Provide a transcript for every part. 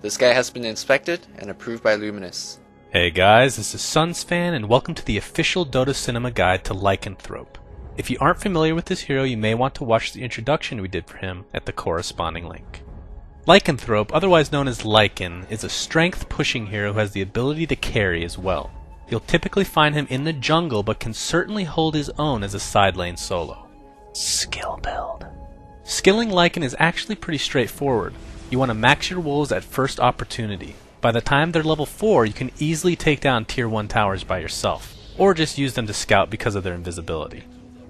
This guy has been inspected and approved by Luminous. Hey guys, this is SUNSfan and welcome to the official Dota Cinema Guide to Lycanthrope. If you aren't familiar with this hero, you may want to watch the introduction we did for him at the corresponding link. Lycanthrope, otherwise known as Lycan, is a strength pushing hero who has the ability to carry as well. You'll typically find him in the jungle, but can certainly hold his own as a side lane solo. Skill build. Skilling Lycan is actually pretty straightforward. You want to max your wolves at first opportunity. By the time they're level 4, you can easily take down tier 1 towers by yourself, or just use them to scout because of their invisibility.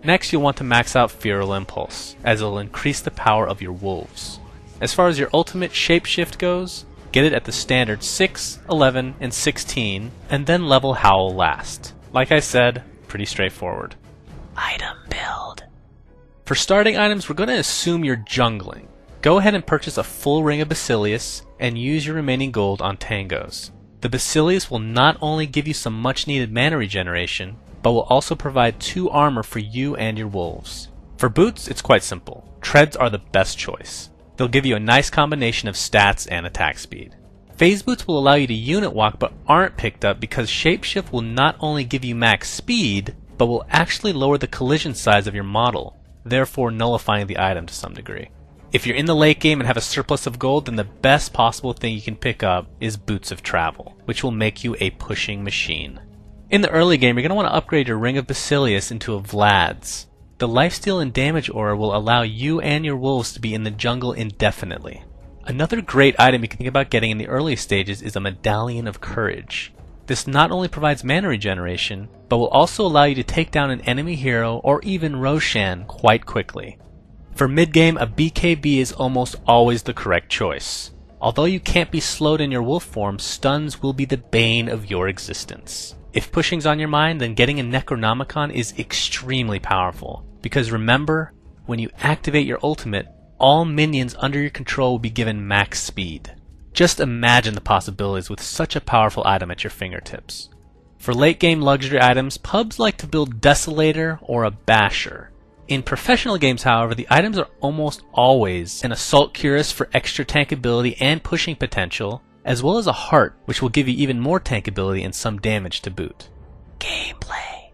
Next, you'll want to max out Feral Impulse, as it'll increase the power of your wolves. As far as your ultimate shapeshift goes, get it at the standard 6, 11, and 16, and then level Howl last. Like I said, pretty straightforward. Item build. For starting items, we're going to assume you're jungling. Go ahead and purchase a full ring of Basilius, and use your remaining gold on tangos. The Basilius will not only give you some much needed mana regeneration, but will also provide 2 armor for you and your wolves. For boots, it's quite simple. Treads are the best choice. They'll give you a nice combination of stats and attack speed. Phase boots will allow you to unit walk but aren't picked up because shapeshift will not only give you max speed, but will actually lower the collision size of your model, therefore nullifying the item to some degree. If you're in the late game and have a surplus of gold, then the best possible thing you can pick up is Boots of Travel, which will make you a pushing machine. In the early game, you're going to want to upgrade your Ring of Basilius into a FlawlezZ. The lifesteal and damage aura will allow you and your wolves to be in the jungle indefinitely. Another great item you can think about getting in the early stages is a Medallion of Courage. This not only provides mana regeneration, but will also allow you to take down an enemy hero or even Roshan quite quickly. For mid-game, a BKB is almost always the correct choice. Although you can't be slowed in your wolf form, stuns will be the bane of your existence. If pushing's on your mind, then getting a Necronomicon is extremely powerful. Because remember, when you activate your ultimate, all minions under your control will be given max speed. Just imagine the possibilities with such a powerful item at your fingertips. For late-game luxury items, pubs like to build Desolator or a Basher. In professional games, however, the items are almost always an Assault Cuirass for extra tankability and pushing potential, as well as a Heart, which will give you even more tankability and some damage to boot. Gameplay.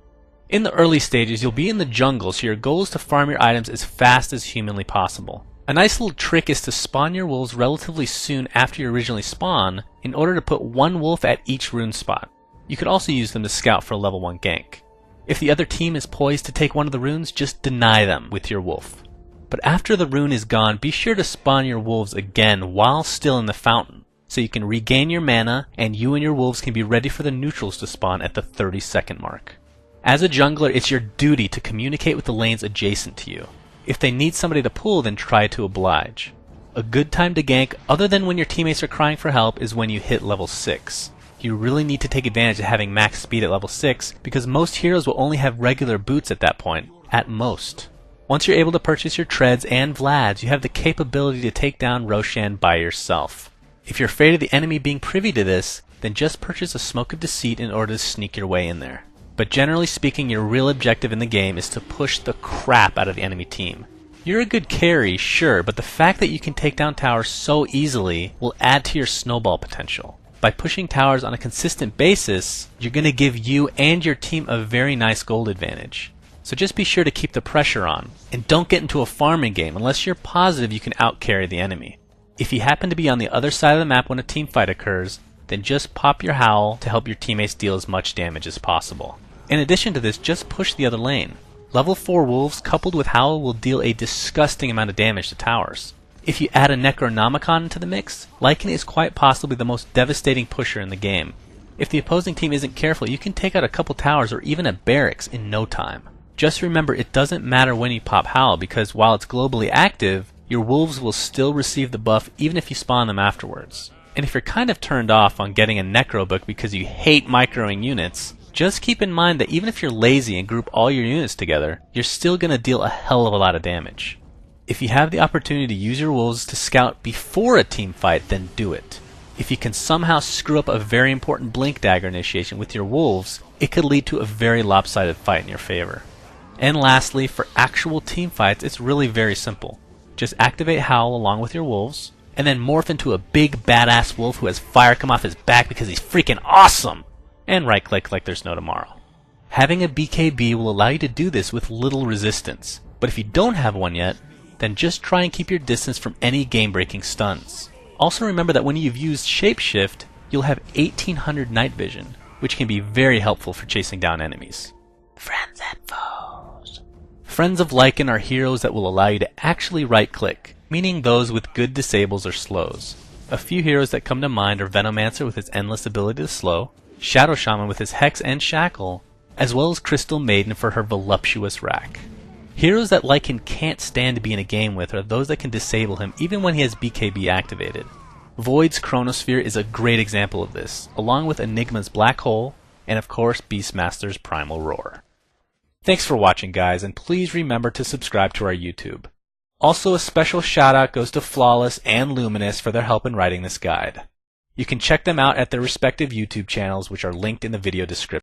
In the early stages, you'll be in the jungle, so your goal is to farm your items as fast as humanly possible. A nice little trick is to spawn your wolves relatively soon after you originally spawn, in order to put 1 wolf at each rune spot. You could also use them to scout for a level 1 gank. If the other team is poised to take one of the runes, just deny them with your wolf. But after the rune is gone, be sure to spawn your wolves again while still in the fountain, so you can regain your mana, and you and your wolves can be ready for the neutrals to spawn at the 30-second mark. As a jungler, it's your duty to communicate with the lanes adjacent to you. If they need somebody to pull, then try to oblige. A good time to gank, other than when your teammates are crying for help, is when you hit level 6. You really need to take advantage of having max speed at level 6, because most heroes will only have regular boots at that point, at most. Once you're able to purchase your treads and FlawlezZ, you have the capability to take down Roshan by yourself. If you're afraid of the enemy being privy to this, then just purchase a Smoke of Deceit in order to sneak your way in there. But generally speaking, your real objective in the game is to push the crap out of the enemy team. You're a good carry, sure, but the fact that you can take down towers so easily will add to your snowball potential. By pushing towers on a consistent basis, you're going to give you and your team a very nice gold advantage. So just be sure to keep the pressure on, and don't get into a farming game unless you're positive you can outcarry the enemy. If you happen to be on the other side of the map when a teamfight occurs, then just pop your Howl to help your teammates deal as much damage as possible. In addition to this, just push the other lane. Level 4 wolves coupled with Howl will deal a disgusting amount of damage to towers. If you add a Necronomicon into the mix, Lycan is quite possibly the most devastating pusher in the game. If the opposing team isn't careful, you can take out a couple towers or even a barracks in no time. Just remember, it doesn't matter when you pop Howl, because while it's globally active, your wolves will still receive the buff even if you spawn them afterwards. And if you're kind of turned off on getting a Necro book because you hate microing units, just keep in mind that even if you're lazy and group all your units together, you're still going to deal a hell of a lot of damage. If you have the opportunity to use your wolves to scout before a team fight, then do it. If you can somehow screw up a very important Blink Dagger initiation with your wolves, it could lead to a very lopsided fight in your favor. And lastly, for actual team fights, it's really very simple. Just activate Howl along with your wolves, and then morph into a big badass wolf who has fire come off his back because he's freaking awesome, and right-click like there's no tomorrow. Having a BKB will allow you to do this with little resistance, but if you don't have one yet, then just try and keep your distance from any game-breaking stuns. Also remember that when you've used Shapeshift, you'll have 1800 night vision, which can be very helpful for chasing down enemies. Friends and foes. Friends of Lycan are heroes that will allow you to actually right-click, meaning those with good disables or slows. A few heroes that come to mind are Venomancer with his endless ability to slow, Shadow Shaman with his Hex and Shackle, as well as Crystal Maiden for her voluptuous rack. Heroes that Lycan can't stand to be in a game with are those that can disable him even when he has BKB activated. Void's Chronosphere is a great example of this, along with Enigma's Black Hole, and of course Beastmaster's Primal Roar. Thanks for watching, guys, and please remember to subscribe to our YouTube. Also, a special shout out goes to FlawlezZ and Luminous for their help in writing this guide. You can check them out at their respective YouTube channels, which are linked in the video description.